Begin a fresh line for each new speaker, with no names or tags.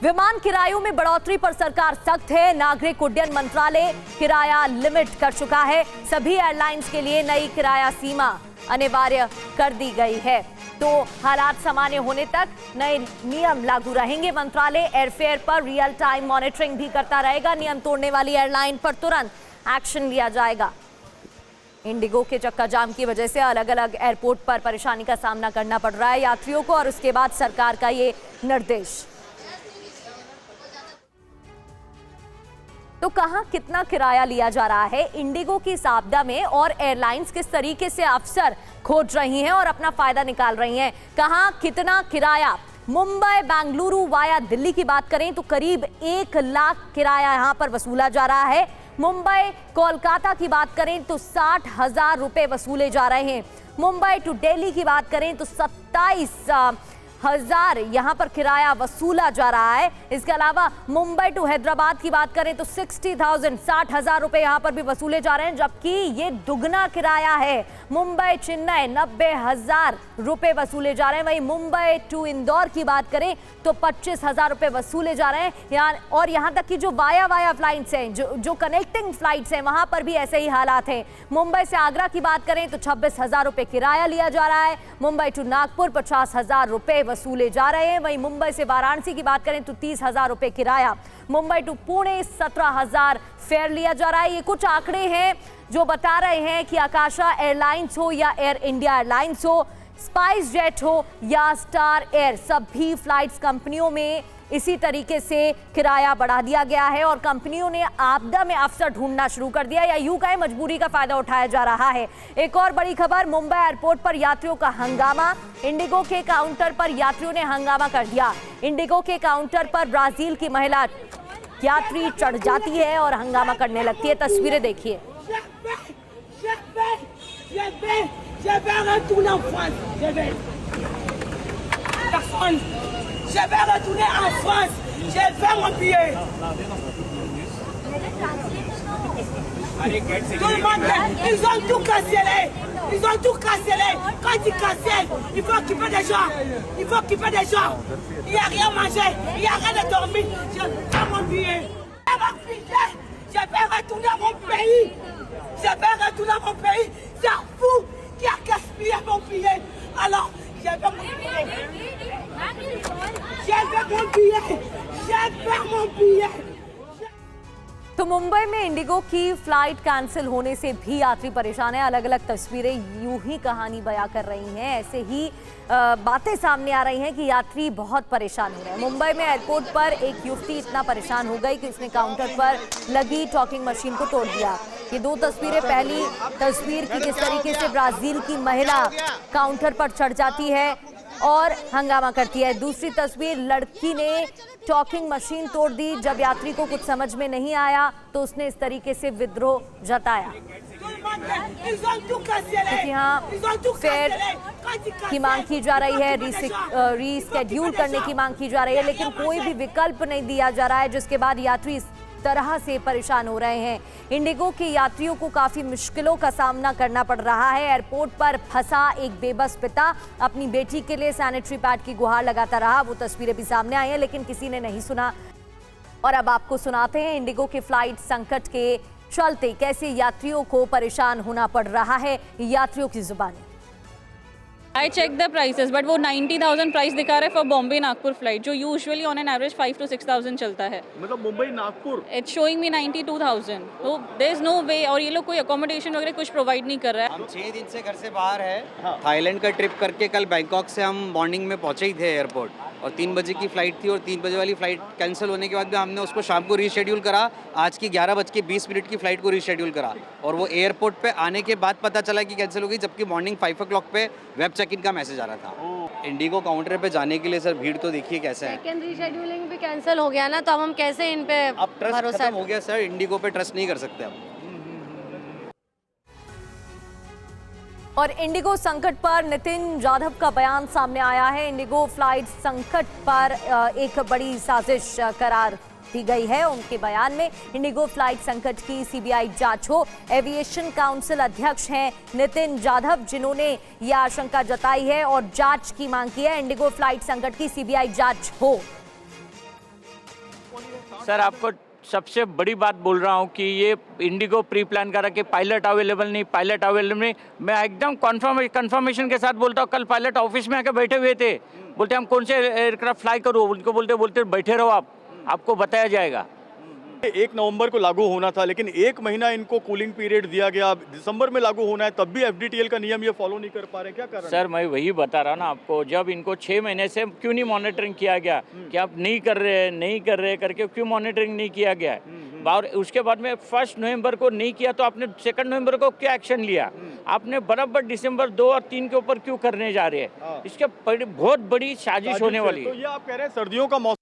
विमान किरायों में बढ़ोतरी पर सरकार सख्त है। नागरिक उड्डयन मंत्रालय किराया लिमिट कर चुका है। सभी एयरलाइंस के लिए नई किराया सीमा अनिवार्य कर दी गई है। तो हालात सामान्य होने तक नए नियम लागू रहेंगे। मंत्रालय एयरफेयर पर रियल टाइम मॉनिटरिंग भी करता रहेगा। नियम तोड़ने वाली एयरलाइन पर तुरंत एक्शन लिया जाएगा। इंडिगो के चक्का जाम की वजह से अलग अलग एयरपोर्ट पर परेशानी का सामना करना पड़ रहा है यात्रियों को, और उसके बाद सरकार का ये निर्देश। तो कहां कितना किराया लिया जा रहा है इंडिगो की इस आपदा में, और एयरलाइंस किस तरीके से अफसर खोज रही हैं और अपना फायदा निकाल रही हैं। कहां कितना किराया। मुंबई बेंगलुरु वाया दिल्ली की बात करें तो करीब 1 लाख किराया यहां पर वसूला जा रहा है। मुंबई कोलकाता की बात करें तो 60,000 रुपए वसूले जा रहे हैं। मुंबई टू दिल्ली की बात करें तो 27,000 यहां पर किराया वसूला जा रहा है। इसके अलावा मुंबई टू हैदराबाद की बात करें तो 60,000 रुपए यहां पर भी वसूले जा रहे हैं, जबकि ये दुगना किराया है। मुंबई चेन्नई 90,000 रुपए वसूले जा रहे हैं। वहीं मुंबई टू इंदौर की बात करें तो 25,000 रुपए वसूले जा रहे हैं। और यहां तक कि जो वाया फ्लाइट्स हैं, जो कनेक्टिंग फ्लाइट्स हैं, वहां पर भी ऐसे ही हालात हैं। मुंबई से आगरा की बात करें तो 26,000 रुपए किराया लिया जा रहा है। मुंबई टू नागपुर 50,000 रुपए वसूले जा रहे हैं। वहीं मुंबई से वाराणसी की बात करें तो 30,000 रुपए किराया। मुंबई टू पुणे 17,000 फेयर लिया जा रहा है। ये कुछ आंकड़े हैं जो बता रहे हैं कि आकाशा एयरलाइंस हो या एयर इंडिया एयरलाइंस हो, स्पाइस जेट हो या स्टार एयर, सभी फ्लाइट्स कंपनियों में इसी तरीके से किराया बढ़ा दिया गया है। और कंपनियों ने आपदा में अफसर ढूंढना शुरू कर दिया, या यूं कहें मजबूरी का फायदा उठाया जा रहा है। एक और बड़ी खबर, मुंबई एयरपोर्ट पर यात्रियों का हंगामा। इंडिगो के काउंटर पर यात्रियों ने हंगामा कर दिया। इंडिगो के काउंटर पर ब्राजील की महिला यात्री चढ़ जाती है और हंगामा करने लगती है। तस्वीरें देखिए।
Je vais retourner en France. Je vais mon billet. Tout le monde, ils ont tout cancellé. Ils ont tout cancellé. Quand ils cancellent, il faut occuper des gens. Il faut occuper des gens. Il n'y a rien à manger. Il n'y a rien à dormir. Je vais mon billet. Je vais retourner à mon pays. Je vais retourner à mon pays. C'est vous qui a gaspillé mon billet. Alors, je vais mon billet.
तो मुंबई में Indigo की flight cancel होने से भी यात्री परेशान है। अलग अलग तस्वीरें यूं ही कहानी बयां कर रही हैं। ऐसे ही बातें सामने आ रही हैं कि यात्री बहुत परेशान हो रहे हैं। मुंबई में एयरपोर्ट पर एक युवती इतना परेशान हो गई कि उसने काउंटर पर लगी टॉकिंग मशीन को तोड़ दिया। ये दो तस्वीरें, पहली तस्वीर की जिस तरीके से ब्राजील की महिला काउंटर पर चढ़ जाती है और हंगामा करती है। दूसरी तस्वीर, लड़की ने टॉकिंग मशीन तोड़ दी। जब यात्री को कुछ समझ में नहीं आया तो उसने इस तरीके से विद्रोह जताया। यहाँ फेयर की मांग की जा रही है, रीस्केड्यूल करने की मांग की जा रही है, लेकिन कोई भी विकल्प नहीं दिया जा रहा है, जिसके बाद यात्री इस तरह से परेशान हो रहे हैं। इंडिगो के यात्रियों को काफी मुश्किलों का सामना करना पड़ रहा है। एयरपोर्ट पर फंसा एक बेबस पिता अपनी बेटी के लिए सैनिटरी पैड की गुहार लगाता रहा। वो तस्वीरें भी सामने आई हैं, लेकिन किसी ने नहीं सुना। और अब आपको सुनाते हैं इंडिगो के फ्लाइट संकट के चलते कैसे यात्रियों को परेशान होना पड़ रहा है। यात्रियों की जुबानी।
I checked the prices, but वो 90,000 प्राइस दिखा रहा है फॉर बॉम्बे नागपुर फ्लाइट, जो usually on an average 5 to 6,000 चलता है।
मतलब Mumbai Nagpur
it's showing me 92,000। तो देयर इज नो वे, और ये लोग कोई अकोमोडेशन वगैरह कुछ प्रोवाइड नहीं कर रहा है।
हम 6 दिन से घर से बाहर है। थाईलैंड का ट्रिप करके कल बैंकॉक से हम मॉर्निंग में पहुंचे ही थे एयरपोर्ट, और 3 बजे की फ़्लाइट थी, और 3 बजे वाली फ़्लाइट कैंसिल होने के बाद भी हमने उसको शाम को रीशेड्यूल करा। आज की 11:20 की फ़्लाइट को रीशेड्यूल करा, और वो एयरपोर्ट पे आने के बाद पता चला कि कैंसिल हो गई, जबकि मॉर्निंग 5 o'clock पे वेब चेक इन का मैसेज आ रहा था। इंडिगो काउंटर पे जाने के लिए सर भीड़ तो देखिए कैसे है।
सेकंड रीशेड्यूलिंग भी कैंसिल हो गया ना, तो अब हम कैसे इन पे
अब ट्रस्ट खत्म हो गया सर, इंडिगो पे ट्रस्ट नहीं कर सकते अब।
और इंडिगो संकट पर नितिन जाधव का बयान सामने आया है। इंडिगो फ्लाइट संकट पर एक बड़ी साजिश करार दी गई है। उनके बयान में इंडिगो फ्लाइट संकट की सीबीआई जांच हो। एविएशन काउंसिल अध्यक्ष हैं नितिन जाधव, जिन्होंने यह आशंका जताई है और जांच की मांग की है। इंडिगो फ्लाइट संकट की सीबीआई जांच हो।
सर आपको सबसे बड़ी बात बोल रहा हूँ कि ये इंडिगो प्री प्लान करा कि पायलट अवेलेबल नहीं। मैं एकदम कंफर्मेशन के साथ बोलता हूँ, कल पायलट ऑफिस में आके बैठे हुए थे, बोलते हम कौन से एयरक्राफ्ट फ्लाई करूँ, उनको बोलते बैठे रहो आपको बताया जाएगा।
1 नवंबर को लागू होना था, लेकिन 1 महीना इनको कूलिंग पीरियड दिया गया, दिसंबर में लागू होना है, तब भी FDTL का नियम ये फॉलो नहीं कर पा रहे, क्या कारण है?
सर मैं वही बता रहा ना आपको, जब इनको 6 महीने से क्यों नहीं मॉनिटरिंग किया गया कि आप नहीं कर रहे करके क्यों मॉनिटरिंग नहीं किया गया है? और उसके बाद में 1 नवंबर को नहीं किया तो आपने 2 नवंबर को क्या एक्शन लिया? आपने बराबर दिसंबर 2 और 3 के ऊपर क्यों करने जा रहे हैं? इसके बहुत बड़ी साजिश होने वाली है।
तो ये आप कह रहे हैं सर्दियों का मौसम